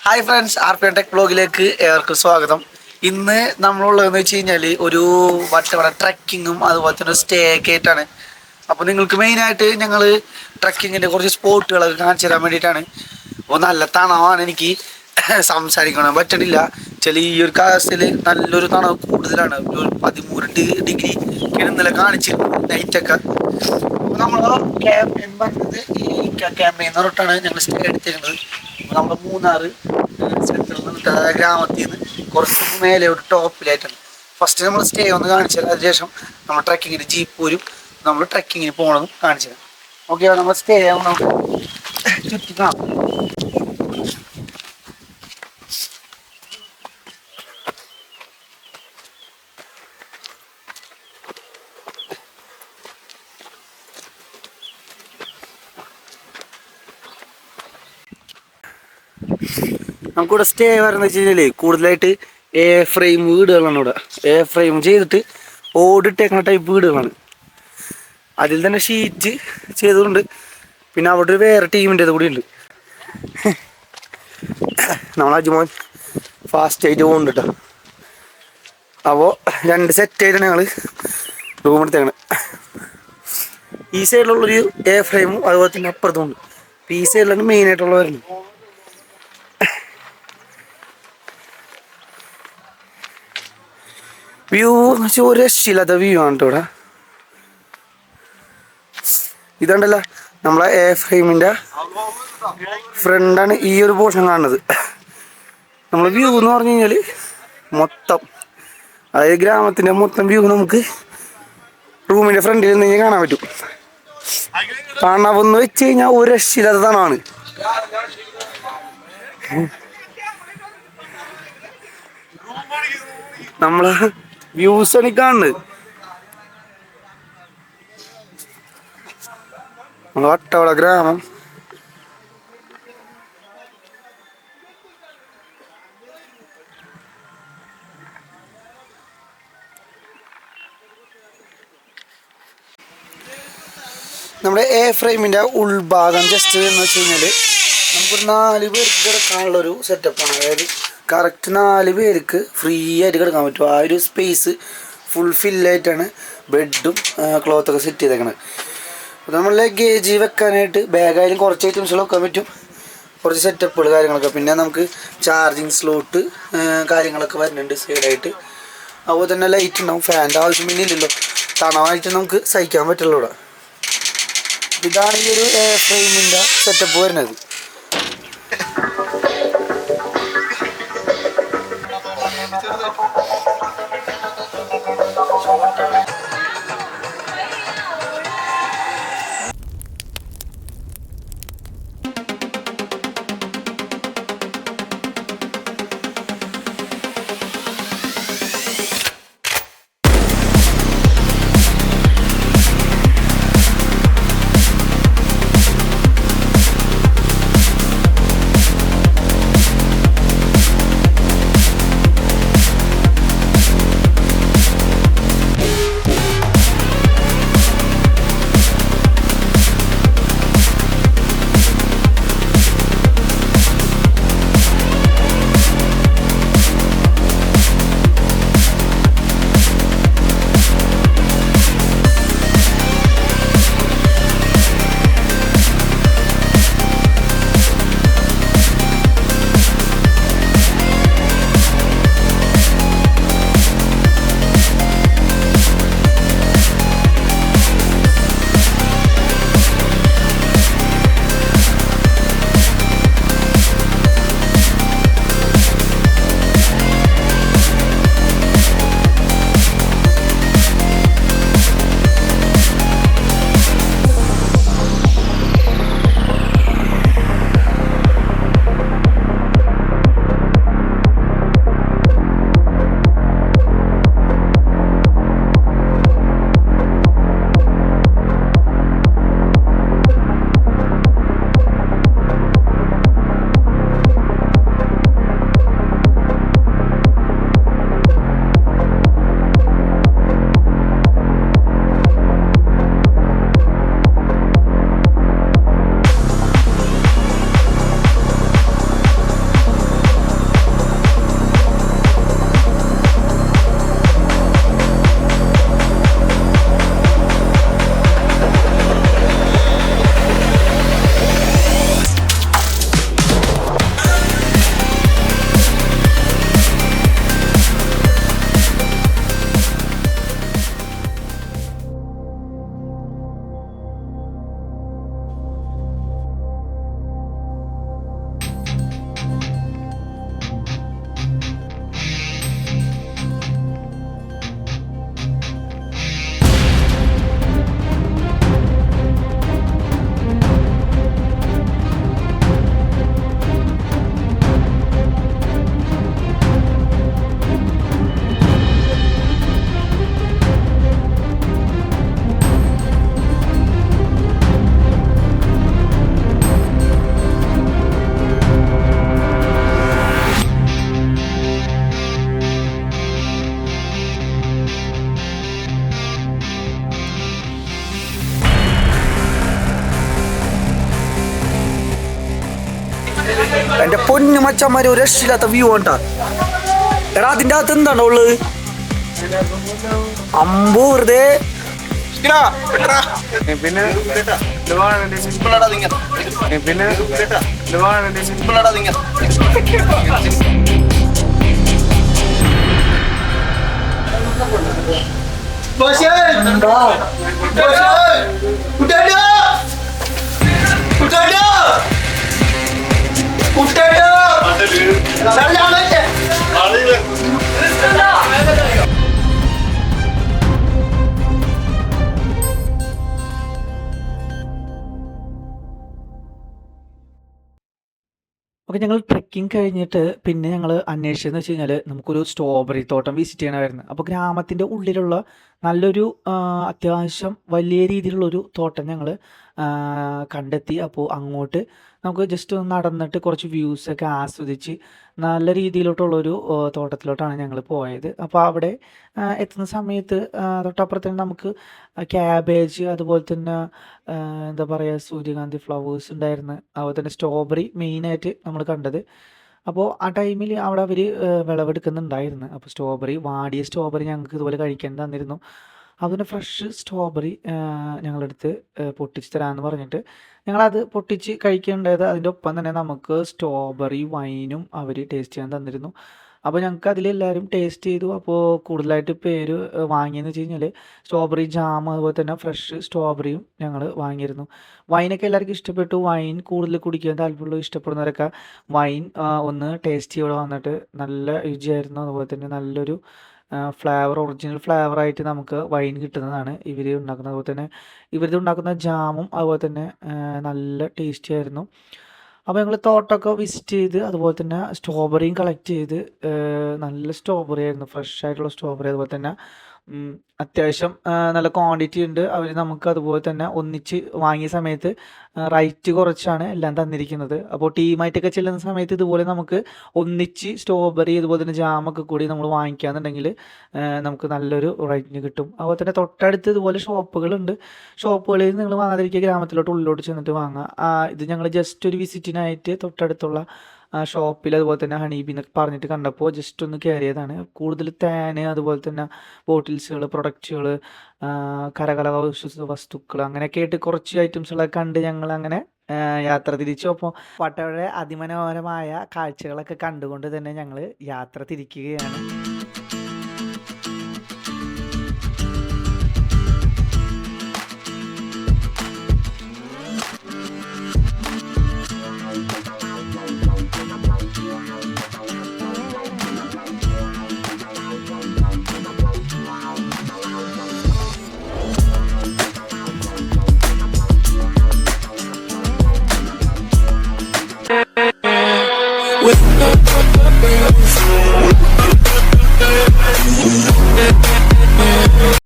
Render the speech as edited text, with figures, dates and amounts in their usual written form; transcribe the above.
Hi friends, RPN tech ബ്ലോഗിലേക്ക് ഏവർക്കും സ്വാഗതം. ഇന്ന് നമ്മളുള്ളതെന്ന് വെച്ച് കഴിഞ്ഞാൽ ഒരു വട്ടവട ട്രക്കിങ്ങും അതുപോലെ തന്നെ സ്റ്റേ ഒക്കെ ആയിട്ടാണ്. അപ്പോൾ നിങ്ങൾക്ക് മെയിനായിട്ട് ഞങ്ങൾ ട്രക്കിങ്ങിൻ്റെ കുറച്ച് സ്പോട്ടുകളൊക്കെ കാണിച്ചു തരാൻ വേണ്ടിയിട്ടാണ്. അപ്പോൾ നല്ല തണവാണ്, എനിക്ക് സംസാരിക്കണം പറ്റണില്ല. ഈ ഒരു കാലാവസ്ഥയിൽ നല്ലൊരു തണവ് കൂടുതലാണ്. ഒരു 13 ഡിഗ്രി ഇന്നലെ കാണിച്ചിരുന്നു നൈറ്റൊക്കെ. അപ്പോൾ നമ്മൾ ക്യാമ്പ് പറഞ്ഞത് ഈ ക്യാമ്പ് എന്ന് പറഞ്ഞിട്ടാണ് ഞങ്ങൾ സ്റ്റേ എടുത്തിരുന്നത്. നമ്മൾ മൂന്നാർ സെൻറ്ററിൽ നിന്നിട്ട് ഗ്രാമത്തിൽ നിന്ന് കുറച്ച് മേലെ ഒരു ടോപ്പിലായിട്ടാണ് ഫസ്റ്റ് നമ്മൾ സ്റ്റേ ഒന്ന് കാണിച്ചത്. അതിനുശേഷം നമ്മൾ ട്രക്കിങ്ങിന് ജീപ്പ് വരും, നമ്മൾ ട്രക്കിങ്ങിന് പോകണമെന്ന് കാണിച്ചത്. ഓക്കെ, നമ്മൾ സ്റ്റേ നമുക്ക് ചുറ്റി കാണാം. നമുക്കിവിടെ സ്റ്റേ വരുന്നത് വെച്ച് കഴിഞ്ഞാൽ കൂടുതലായിട്ട് ഫ്രെയിം വീടുകളാണ്. ഇവിടെ ഫ്രെയിം ചെയ്തിട്ട് ഓടിട്ടേക്കുന്ന ടൈപ്പ് വീടുകളാണ്. അതിൽ തന്നെ ഷീറ്റ് ചെയ്തുകൊണ്ട് പിന്നെ അവിടെ ഒരു വേറെ ടീമിൻ്റെത് കൂടി ഉണ്ട്. നമ്മൾ അജുമോൻ ഫാസ്റ്റായിട്ട് പോകുന്നുണ്ട് കേട്ടോ. അപ്പോൾ 2 സെറ്റായിട്ടാണ് ഞങ്ങൾ റൂം എടുത്തേക്കണത്. ഈ സൈഡിലുള്ളൊരു ഫ്രെയിമും അതുപോലെ തന്നെ അപ്പുറത്തും ഉണ്ട്. ഈ സൈഡിലാണ് മെയിനായിട്ടുള്ള വരുന്നത്. വ്യൂ എന്ന് വെച്ചാൽ ഒരു രക്ഷയില്ലാത്ത വ്യൂ ആണ് കേട്ടോ ഇവിടെ. ഇതുണ്ടല്ലോ നമ്മളെ ഫ്രെയിമിൻ്റെ ഫ്രണ്ടാണ് ഈ ഒരു പോർഷൻ കാണുന്നത്. നമ്മൾ വ്യൂ എന്ന് പറഞ്ഞു കഴിഞ്ഞാൽ മൊത്തം, അതായത് ഗ്രാമത്തിൻ്റെ മൊത്തം വ്യൂ നമുക്ക് റൂമിൻ്റെ ഫ്രണ്ടിൽ നിന്ന് കഴിഞ്ഞാൽ കാണാൻ പറ്റും. തണവെന്ന് വെച്ച് കഴിഞ്ഞാൽ ഒരു രക്ഷയില്ലാത്ത തണവാണ്. നമ്മളെ വ്യൂസ് ആണ് കാണുന്നത്. നമ്മളെ വട്ടവട ഗ്രാമം നമ്മുടെ ഫ്രെയിമിൻ്റെ ഉൾഭാഗം ജസ്റ്റ് എന്ന് വെച്ച് കഴിഞ്ഞാൽ നമുക്കൊരു 4 പേർക്ക് കിടക്കാനുള്ളൊരു സെറ്റപ്പാണ്. അതായത് കറക്റ്റ് 4 പേർക്ക് ഫ്രീ ആയിട്ട് കിടക്കാൻ പറ്റും. ആ ഒരു സ്പേസ് ഫുൾ ഫില്ലായിട്ടാണ് ബെഡും ക്ലോത്തൊക്കെ സെറ്റ് ചെയ്തേക്കണത്. അപ്പോൾ നമ്മൾ ലഗേജ് വെക്കാനായിട്ട് ബാഗായാലും കുറച്ച് ഐറ്റംസുകൾ വെക്കാൻ പറ്റും, കുറച്ച് സെറ്റപ്പുകൾ കാര്യങ്ങളൊക്കെ. പിന്നെ നമുക്ക് ചാർജിങ് സ്ലോട്ട് കാര്യങ്ങളൊക്കെ വരുന്നുണ്ട് സൈഡായിട്ട്. അതുപോലെ തന്നെ ലൈറ്റ് ഉണ്ടാവും. ഫാൻ്റെ ആവശ്യം പിന്നെ ഇല്ലല്ലോ, തണവായിട്ട് നമുക്ക് സഹിക്കാൻ പറ്റുള്ളൂ ഇവിടെ. ഇതാണ് ഈ ഒരു ഫ്രെയിമിൻ്റെ സെറ്റപ്പ് വരുന്നത്. പൊന്നു മച്ചന്മാര് ഒരു രക്ഷയില്ലാത്ത വ്യൂ ഉണ്ടാ. എടാ അതിന്റെ അകത്ത് എന്താണോ ഉള്ളത്? അമ്പോ വെറുതെ പിന്നെ ഓക്കെ, ഞങ്ങൾ ട്രെക്കിംഗ് കഴിഞ്ഞിട്ട് പിന്നെ ഞങ്ങൾ അന്വേഷിച്ചതെന്ന് വെച്ച് കഴിഞ്ഞാൽ നമുക്കൊരു സ്ട്രോബെറി തോട്ടം വിസിറ്റ് ചെയ്യണമായിരുന്നു. അപ്പോൾ ഗ്രാമത്തിൻ്റെ ഉള്ളിലുള്ള നല്ലൊരു അത്യാവശ്യം വലിയ രീതിയിലുള്ളൊരു തോട്ടം ഞങ്ങൾ കണ്ടെത്തി. അപ്പോൾ അങ്ങോട്ട് നമുക്ക് ജസ്റ്റ് ഒന്ന് നടന്നിട്ട് കുറച്ച് വ്യൂസൊക്കെ ആസ്വദിച്ച് നല്ല രീതിയിലോട്ടുള്ളൊരു തോട്ടത്തിലോട്ടാണ് ഞങ്ങൾ പോയത്. അപ്പോൾ അവിടെ എത്തുന്ന സമയത്ത് തൊട്ടപ്പുറത്ത് തന്നെ നമുക്ക് ക്യാബേജ്, അതുപോലെ തന്നെ എന്താ പറയുക, സൂര്യകാന്തി ഫ്ലവേഴ്സ് ഉണ്ടായിരുന്നു. അതുപോലെ തന്നെ സ്ട്രോബെറി മെയിനായിട്ട് നമ്മൾ കണ്ടത്. അപ്പോൾ ആ ടൈമിൽ അവിടെ അവർ വിളവെടുക്കുന്നുണ്ടായിരുന്നു. അപ്പോൾ സ്ട്രോബെറി, വാടിയ സ്ട്രോബെറി ഞങ്ങൾക്ക് ഇതുപോലെ കഴിക്കാൻ തന്നിരുന്നു. അതുപോലെ ഫ്രഷ് സ്ട്രോബെറി ഞങ്ങളെടുത്ത് പൊട്ടിച്ച് തരാമെന്ന് പറഞ്ഞിട്ട് ഞങ്ങളത് പൊട്ടിച്ച് കഴിക്കേണ്ടത്. അതിൻ്റെ ഒപ്പം തന്നെ നമുക്ക് സ്ട്രോബെറി വൈനും അവർ ടേസ്റ്റ് ചെയ്യാൻ തന്നിരുന്നു. അപ്പോൾ ഞങ്ങൾക്ക് അതിലെല്ലാവരും ടേസ്റ്റ് ചെയ്തു. അപ്പോൾ കൂടുതലായിട്ട് പേര് വാങ്ങിയെന്ന് വെച്ച് കഴിഞ്ഞാൽ സ്ട്രോബെറി ജാം, അതുപോലെ തന്നെ ഫ്രഷ് സ്ട്രോബെറിയും ഞങ്ങൾ വാങ്ങിയിരുന്നു. വൈനൊക്കെ എല്ലാവർക്കും ഇഷ്ടപ്പെട്ടു. വൈൻ കൂടുതൽ കുടിക്കാൻ താല്പര്യമുള്ള ഇഷ്ടപ്പെടുന്നവരൊക്കെ വൈൻ ഒന്ന് ടേസ്റ്റ് ചെയ്ത് വന്നിട്ട് നല്ല രുചിയായിരുന്നു. അതുപോലെ തന്നെ നല്ലൊരു ഫ്ലേവർ, ഒറിജിനൽ ഫ്ലേവറായിട്ട് നമുക്ക് വൈൻ കിട്ടുന്നതാണ് ഇവർ ഉണ്ടാക്കുന്നത്. അതുപോലെ തന്നെ ഇവരിത് ഉണ്ടാക്കുന്ന ജാമും അതുപോലെ തന്നെ നല്ല ടേസ്റ്റി ആയിരുന്നു. അപ്പോൾ ഞങ്ങൾ തോട്ടമൊക്കെ വിസിറ്റ് ചെയ്ത് അതുപോലെ തന്നെ സ്ട്രോബെറിയും കളക്ട് ചെയ്ത് നല്ല സ്ട്രോബെറി ആയിരുന്നു, ഫ്രഷ് ആയിട്ടുള്ള സ്ട്രോബെറി. അതുപോലെ തന്നെ അത്യാവശ്യം നല്ല ക്വാണ്ടിറ്റി ഉണ്ട്. അവർ നമുക്ക് അതുപോലെ തന്നെ ഒന്നിച്ച് വാങ്ങിയ സമയത്ത് റേറ്റ് കുറച്ചാണ് എല്ലാം തന്നിരിക്കുന്നത്. അപ്പോൾ ടീമായിട്ടൊക്കെ ചെല്ലുന്ന സമയത്ത് ഇതുപോലെ നമുക്ക് ഒന്നിച്ച് സ്ട്രോബെറി അതുപോലെ തന്നെ ജാമൊക്കെ കൂടി നമ്മൾ വാങ്ങിക്കുകയെന്നുണ്ടെങ്കിൽ നമുക്ക് നല്ലൊരു റേറ്റിന് കിട്ടും. അതുപോലെ തന്നെ തൊട്ടടുത്ത് ഇതുപോലെ ഷോപ്പുകളുണ്ട്. ഷോപ്പുകളിൽ നിങ്ങൾ വാങ്ങാതിരിക്കുക, ഗ്രാമത്തിലോട്ട് ഉള്ളിലോട്ട് ചെന്നിട്ട് വാങ്ങുക. ഇത് ഞങ്ങൾ ജസ്റ്റ് ഒരു വിസിറ്റിനായിട്ട് തൊട്ടടുത്തുള്ള ഷോപ്പിൽ അതുപോലെ തന്നെ ഹണീബി എന്നൊക്കെ പറഞ്ഞിട്ട് കണ്ടപ്പോൾ ജസ്റ്റ് ഒന്ന് കയറിയതാണ്. കൂടുതൽ തേന്, അതുപോലെ തന്നെ ബോട്ടിൽസുകൾ, പ്രൊഡക്റ്റുകൾ, കരകല വസ്തുക്കൾ, അങ്ങനെയൊക്കെ ആയിട്ട് കുറച്ച് ഐറ്റംസുകളൊക്കെ കണ്ട് ഞങ്ങൾ അങ്ങനെ യാത്ര തിരിച്ചു. അപ്പോൾ വട്ടവട അതിമനോഹരമായ കാഴ്ചകളൊക്കെ കണ്ടുകൊണ്ട് തന്നെ ഞങ്ങൾ യാത്ര തിരിക്കുകയാണ്.